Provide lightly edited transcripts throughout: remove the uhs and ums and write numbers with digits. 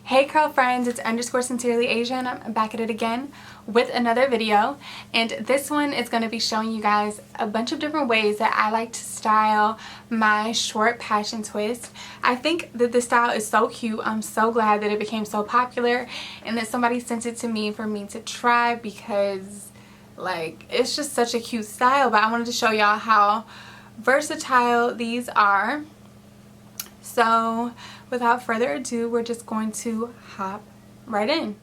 Hey curl friends, it's _sincerely Asian. I'm back at it again with another video, and this one is going to be showing you guys a bunch of different ways that I like to style my short passion twist. I think that this style is so cute. I'm so glad that it became so popular and that somebody sent it to me for me to try because like it's just such a cute style. But I wanted to show y'all how versatile these are. So without further ado, we're just going to hop right in.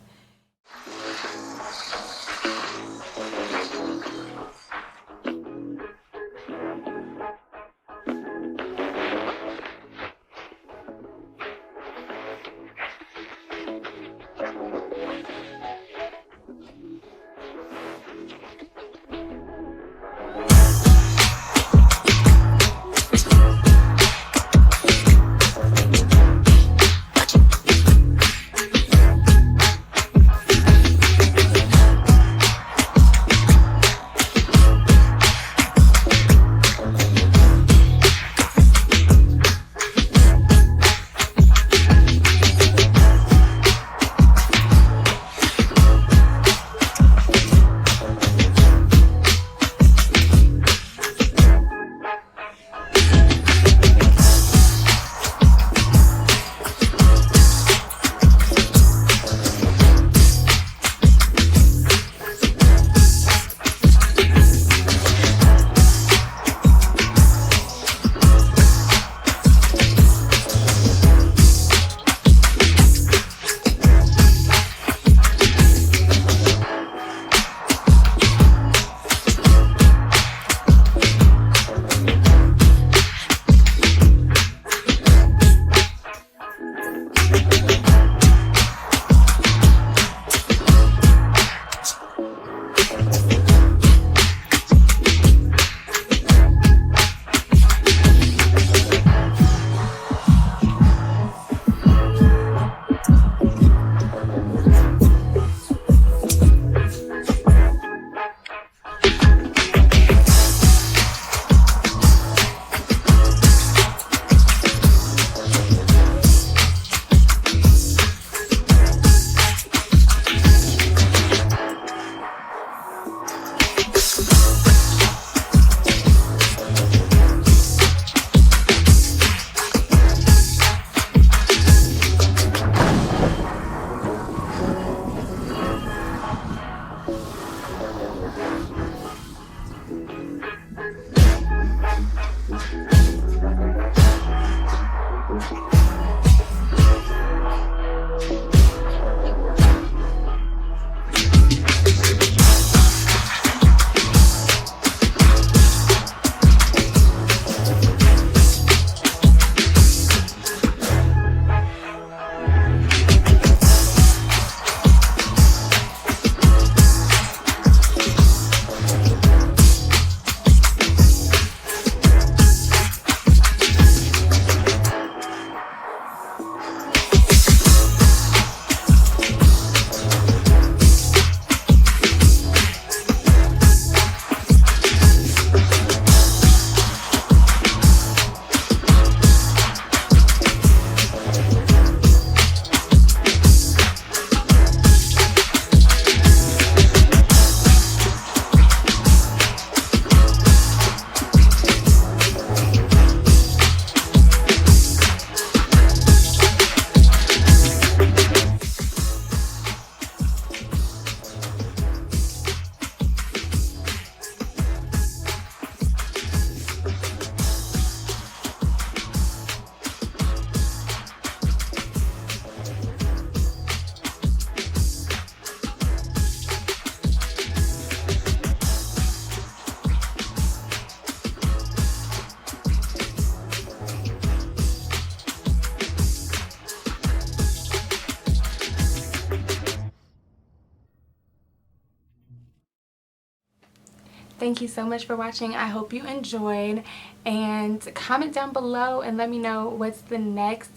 Thank you so much for watching. I hope you enjoyed, and comment down below and let me know what's the next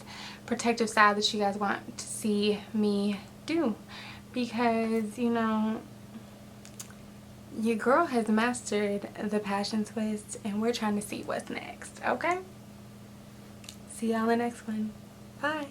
protective style that you guys want to see me do, because you know your girl has mastered the passion twist and we're trying to see what's next. Okay, see y'all in the next one. Bye.